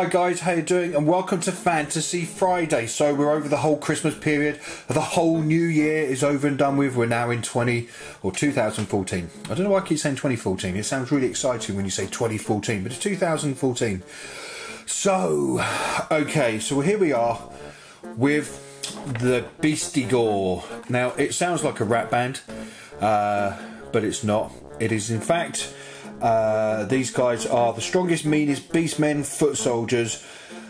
Hi guys, how you doing? And welcome to Fantasy Friday. So we're over the whole Christmas period. The whole new year is over and done with. We're now in 2014. I don't know why I keep saying 2014. It sounds really exciting when you say 2014, but it's 2014. So, okay, so here we are with the Bestigors. Now, it sounds like a rap band, but it's not. It is in fact... these guys are the strongest, meanest beastmen, foot soldiers.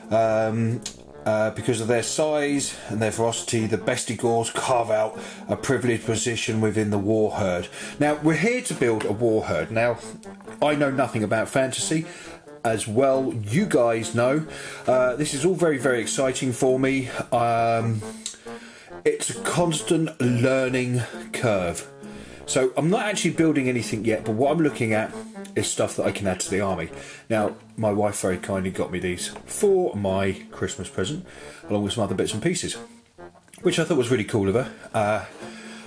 Because of their size and their ferocity, the Bestigors carve out a privileged position within the war herd. Now, we're here to build a war herd. Now, I know nothing about fantasy, as well you guys know. This is all very, very exciting for me. It's a constant learning curve. So I'm not actually building anything yet, but what I'm looking at is stuff that I can add to the army. Now, my wife very kindly got me these for my Christmas present, along with some other bits and pieces, which I thought was really cool of her,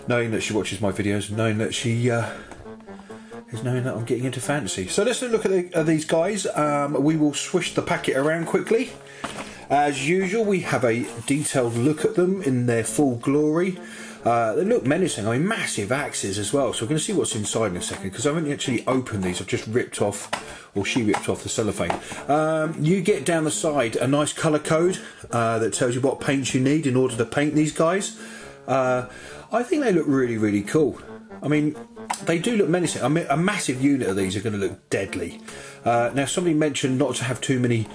knowing that she watches my videos, knowing that she is knowing that I'm getting into fantasy. So let's look at these guys. We will swish the packet around quickly. As usual, we have a detailed look at them in their full glory. They look menacing. I mean, massive axes as well. So we're going to see what's inside in a second, because I haven't actually opened these. I've just ripped off, or she ripped off the cellophane. You get down the side a nice colour code that tells you what paints you need in order to paint these guys. I think they look really, really cool. I mean, they do look menacing. I mean, a massive unit of these are going to look deadly. Now, somebody mentioned not to have too many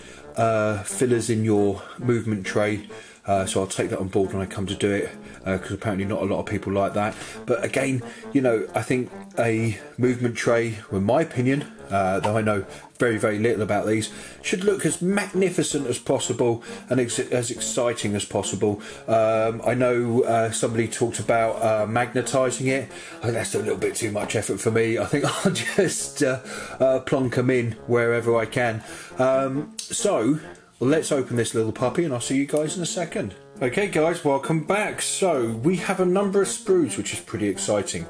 fillers in your movement tray. So I'll take that on board when I come to do it, because apparently not a lot of people like that. But again, you know, I think a movement tray, in my opinion, though I know very, very little about these, should look as magnificent as possible and as exciting as possible. I know somebody talked about magnetising it. I think that's a little bit too much effort for me. I think I'll just plonk them in wherever I can. So... well, let's open this little puppy and I'll see you guys in a second. Okay guys, welcome back. So we have a number of sprues, which is pretty exciting.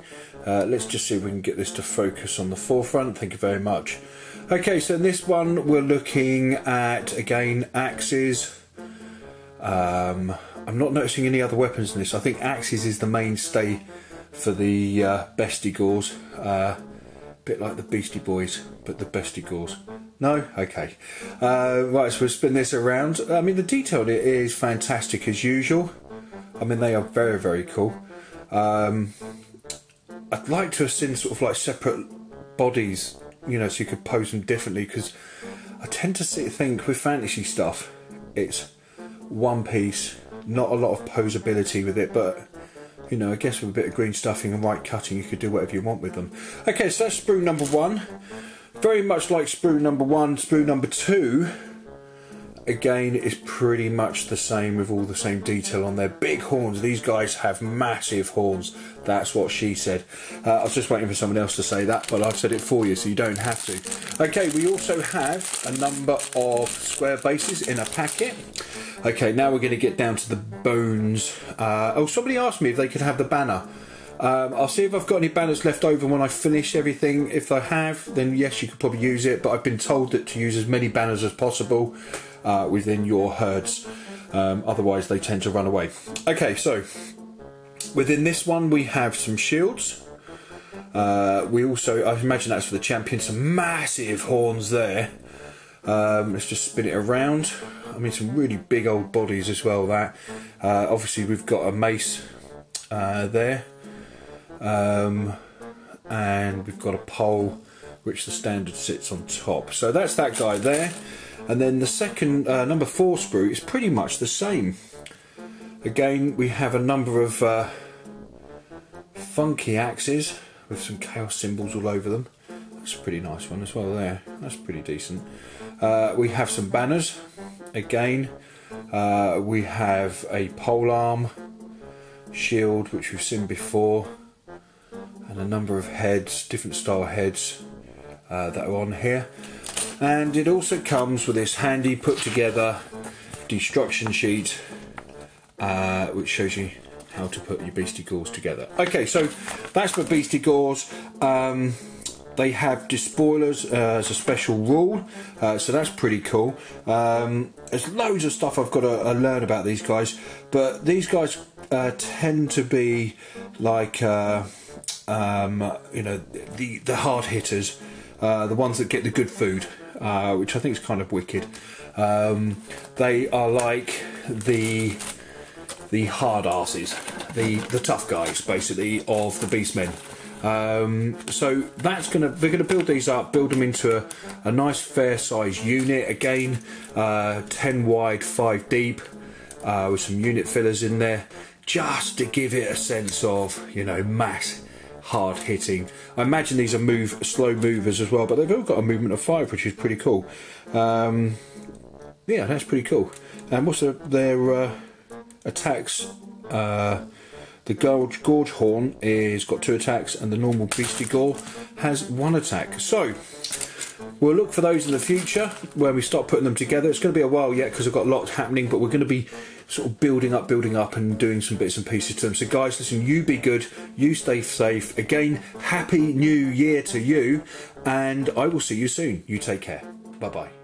Let's just see if we can get this to focus on the forefront. Thank you very much. Okay, so in this one we're looking at, again, axes. I'm not noticing any other weapons in this. I think axes is the mainstay for the Bestigors. Bit like the Beastie Boys, but the Bestigors. No? Okay. Right, so we'll spin this around. I mean, the detail is fantastic as usual. I mean, they are very, very cool. I'd like to have seen sort of like separate bodies, you know, so you could pose them differently, because I tend to think with fantasy stuff, it's one piece, not a lot of posability with it, but... you know, I guess with a bit of green stuffing and white cutting, you could do whatever you want with them. Okay, so that's sprue number one. Very much like sprue number one, sprue number two, again, is pretty much the same, with all the same detail on their big horns. These guys have massive horns. That's what she said. I was just waiting for someone else to say that, but I've said it for you, so you don't have to. Okay, we also have a number of square bases in a packet. Okay, now we're going to get down to the bones. Oh, somebody asked me if they could have the banner. I'll see if I've got any banners left over when I finish everything. If I have, then yes, you could probably use it. But I've been told that to use as many banners as possible within your herds. Otherwise, they tend to run away. Okay, so within this one, we have some shields. We also, I imagine that's for the champion, some massive horns there. Let's just spin it around. I mean, some really big old bodies as well, that. Obviously, we've got a mace there. And we've got a pole, which the standard sits on top. So that's that guy there. And then the second, number 4 sprue, is pretty much the same. Again, we have a number of funky axes with some chaos symbols all over them. That's a pretty nice one as well there. That's pretty decent. We have some banners. Again, we have a polearm, shield, which we've seen before, and a number of heads, different style heads that are on here. And it also comes with this handy put together destruction sheet, which shows you how to put your Bestigors together. Okay, so that's for Bestigors. they have despoilers as a special rule, so that's pretty cool. There's loads of stuff I've got to learn about these guys, but these guys tend to be like you know, the hard hitters, the ones that get the good food, which I think is kind of wicked. They are like the hard asses, the tough guys, basically, of the Beastmen. So they're gonna build these up, build them into a nice fair size unit. Again, 10 wide, 5 deep, with some unit fillers in there, just to give it a sense of, you know, mass hard hitting. I imagine these are slow movers as well, but they've all got a movement of 5, which is pretty cool. Yeah, that's pretty cool. And what's their attacks? The Gorge Horn is got 2 attacks, and the normal Bestigors has 1 attack. So we'll look for those in the future when we start putting them together. It's going to be a while yet because I've got a lot happening, but we're going to be sort of building up and doing some bits and pieces to them. So guys, listen, you be good, you stay safe. Again, happy new year to you, and I will see you soon. You take care. Bye bye.